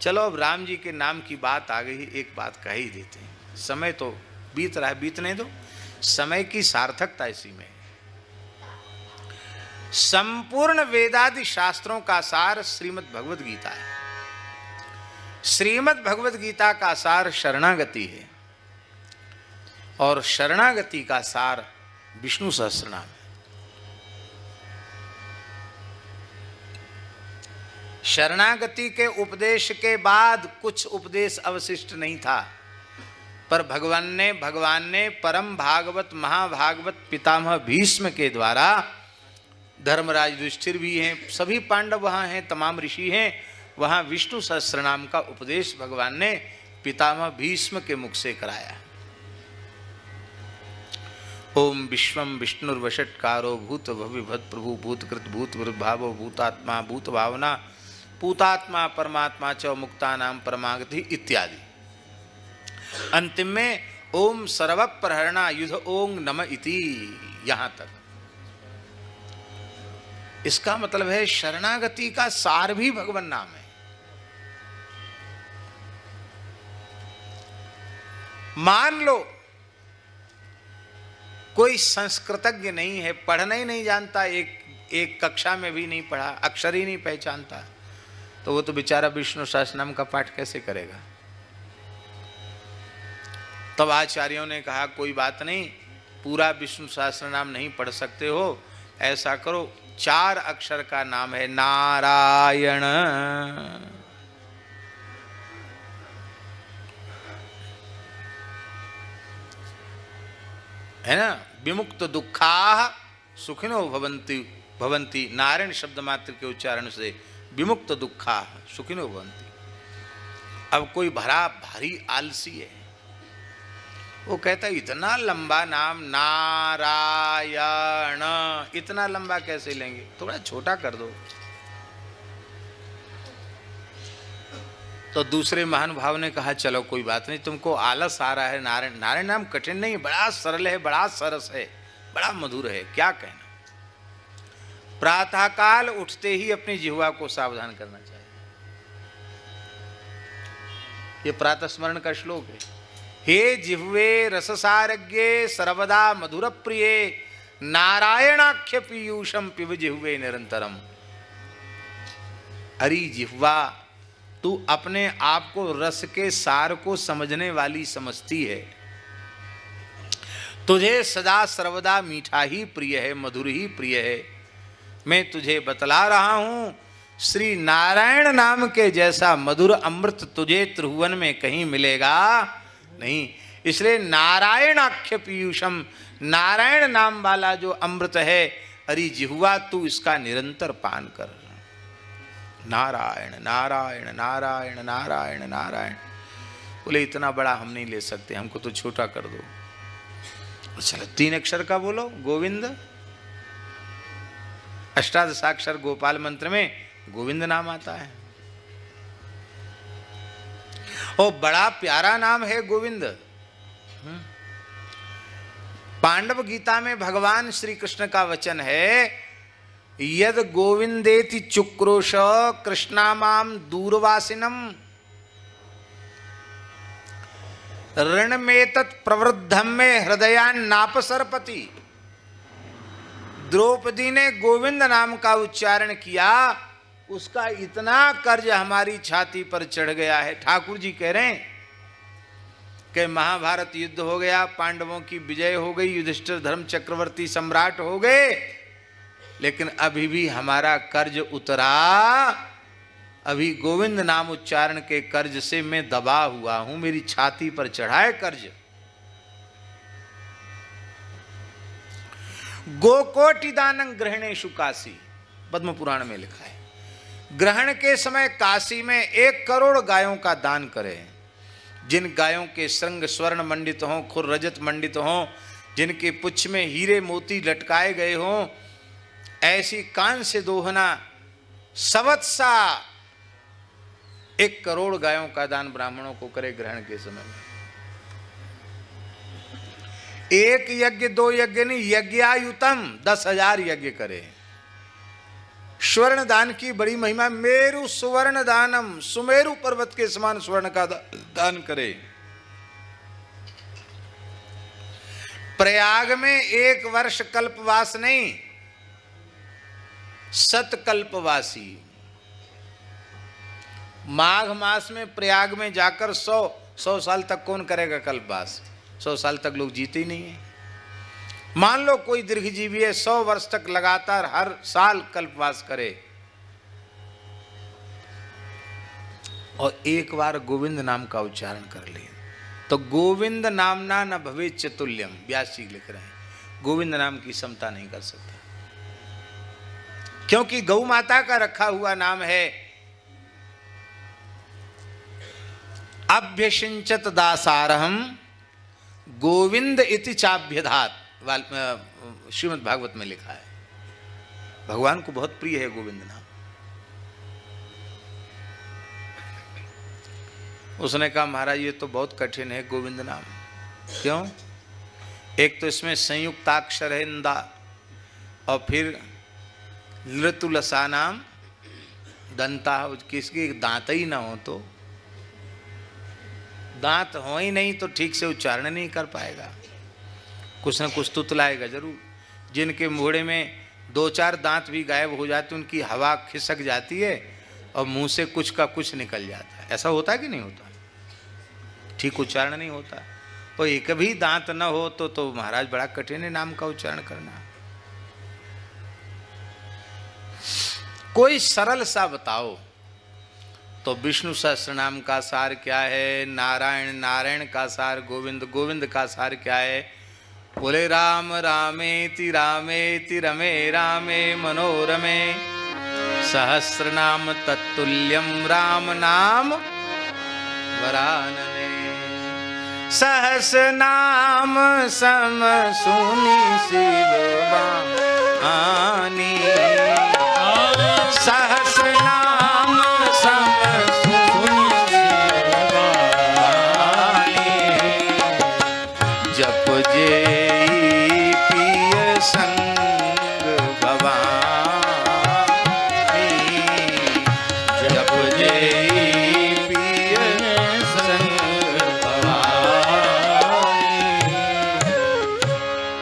चलो अब राम जी के नाम की बात आ गई, एक बात कह ही देते हैं। समय तो बीत रहा है, बीतने दो। समय की सार्थकता इसी में। संपूर्ण वेदादि शास्त्रों का सार श्रीमद् भगवद गीता है। श्रीमद् भगवद गीता का सार शरणागति है और शरणागति का सार विष्णु सहस्त्रनाम है। शरणागति के उपदेश के बाद कुछ उपदेश अवशिष्ट नहीं था, पर भगवान ने परम भागवत महाभागवत पितामह भीष्म के द्वारा, धर्मराज युधिष्ठिर भी हैं, सभी पांडव वहाँ हैं, तमाम ऋषि हैं, वहाँ विष्णु सहस्त्रनाम का उपदेश भगवान ने पितामह भीष्म के मुख से कराया। ओम विश्वम विष्णुर्वषट्कारो भूत भविभत प्रभु भूतकृत भूत भावो भूतात्मा भूत भावना पूतात्मा परमात्मा च मुक्तानाम परमागति इत्यादि। अंतिम में ओम सर्वप्रहरणा युध ओंग नम इति, यहां तक। इसका मतलब है शरणागति का सार भी भगवान नाम है। मान लो कोई संस्कृतज्ञ नहीं है, पढ़ना ही नहीं जानता, एक कक्षा में भी नहीं पढ़ा, अक्षर ही नहीं पहचानता, तो वो तो बेचारा विष्णु सहस्त्रनाम का पाठ कैसे करेगा। तब आचार्यों ने कहा कोई बात नहीं, पूरा विष्णु सहस्त्रनाम नहीं पढ़ सकते हो, ऐसा करो 4 अक्षर का नाम है नारायण। है ना, विमुक्त दुखा सुखिनो भवंती। नारायण शब्द मात्र के उच्चारण से विमुक्त दुखा सुखिनो भवंती। अब कोई भारी आलसी है, वो कहता है इतना लंबा नाम नारायण, इतना लंबा कैसे लेंगे, थोड़ा छोटा कर दो। तो दूसरे महानुभाव ने कहा चलो कोई बात नहीं, तुमको आलस आ रहा है, नारायण नाम कठिन नहीं, बड़ा सरल है, बड़ा सरस है, बड़ा मधुर है, क्या कहना। प्रातःकाल उठते ही अपनी जिह्वा को सावधान करना चाहिए। ये प्रातः स्मरण का श्लोक है। हे जिह्वे रससारज्ञे सर्वदा मधुर प्रिये नारायणाख्य पीयूषम पिब जिह्वे निरंतरम। अरे जिह्वा, तू अपने आप को रस के सार को समझने वाली समझती है, तुझे सदा सर्वदा मीठा ही प्रिय है, मधुर ही प्रिय है। मैं तुझे बतला रहा हूं, श्री नारायण नाम के जैसा मधुर अमृत तुझे त्रिभुवन में कहीं मिलेगा नहीं। इसलिए नारायणाख्य पीयूषम, नारायण नाम वाला जो अमृत है, अरे जिह्वा तू इसका निरंतर पान कर। नारायण नारायण नारायण नारायण नारायण। बोले इतना बड़ा हम नहीं ले सकते, हमको तो छोटा कर दो। चलो 3 अक्षर का बोलो, गोविंद। अष्टादशाक्षर गोपाल मंत्र में गोविंद नाम आता है, और बड़ा प्यारा नाम है गोविंद। पांडव गीता में भगवान श्री कृष्ण का वचन है, यद गोविंदेति चुक्रोश कृष्णामाम दूरवासिनम ऋण में तत् प्रवृद्धम में हृदयान्नापसरपति। द्रौपदी ने गोविंद नाम का उच्चारण किया, उसका इतना कर्ज हमारी छाती पर चढ़ गया है। ठाकुर जी कह रहे हैं कि महाभारत युद्ध हो गया, पांडवों की विजय हो गई, युधिष्ठिर धर्म चक्रवर्ती सम्राट हो गए, लेकिन अभी भी हमारा कर्ज उतरा, अभी गोविंद नाम उच्चारण के कर्ज से मैं दबा हुआ हूं, मेरी छाती पर चढ़ा है कर्ज। गोकोटि दानं ग्रहणेषु काशी, पद्म पुराण में लिखा है, ग्रहण के समय काशी में 1 करोड़ गायों का दान करें। जिन गायों के श्रृंग स्वर्ण मंडित हों, खुर रजत मंडित हों, जिनके पुच्छ में हीरे मोती लटकाए गए हों, ऐसी कांस्य दोहना सवत्सा 1 करोड़ गायों का दान ब्राह्मणों को करे ग्रहण के समय में। 1 यज्ञ 2 यज्ञ नहीं, यज्ञायुतम 10,000 यज्ञ करे। स्वर्ण दान की बड़ी महिमा। मेरु सुवर्ण दानम, सुमेरु पर्वत के समान स्वर्ण का दान करे। प्रयाग में 1 वर्ष कल्पवास नहीं, 7 कल्पवासी। माघ मास में प्रयाग में जाकर 100 साल तक कौन करेगा कल्पवास? 100 साल तक लोग जीते ही नहीं है। मान लो कोई दीर्घजीवी है, 100 वर्ष तक लगातार हर साल कल्पवास करे और एक बार गोविंद नाम का उच्चारण कर ले, तो गोविंद नामना न भवेत चतुल्यम। व्यास जी लिख रहे हैं गोविंद नाम की समता नहीं कर सकता, क्योंकि गौ माता का रखा हुआ नाम है। अभ्यसिंचत दासारहम गोविंद इति चाभ्यधात, श्रीमद् भागवत में लिखा है। भगवान को बहुत प्रिय है गोविंद नाम। उसने कहा महाराज ये तो बहुत कठिन है गोविंद नाम। क्यों? एक तो इसमें संयुक्ताक्षर है इंदा, और फिर लृतुलसा नाम दंता, किसकी दांत ही ना हो तो, दांत हो ही नहीं तो ठीक से उच्चारण नहीं कर पाएगा, कुछ न कुछ तुतलाएगा जरूर। जिनके मुहड़े में 2-4 दांत भी गायब हो जाते, उनकी हवा खिसक जाती है और मुंह से कुछ का कुछ निकल जाता है। ऐसा होता है कि नहीं होता? ठीक उच्चारण नहीं होता। और एक भी दांत न हो तो महाराज बड़ा कठिन है नाम का उच्चारण करना। कोई सरल सा बताओ। तो विष्णु सहस्त्र नाम का सार क्या है? नारायण, नारायण का सार गोविंद, गोविंद का सार क्या है? बोले राम रामेति रामेति रमे रामे मनोरमे, सहस्र नाम तत्तुल्यम राम नाम वरानने। सहस्र नाम सम सुनि शिव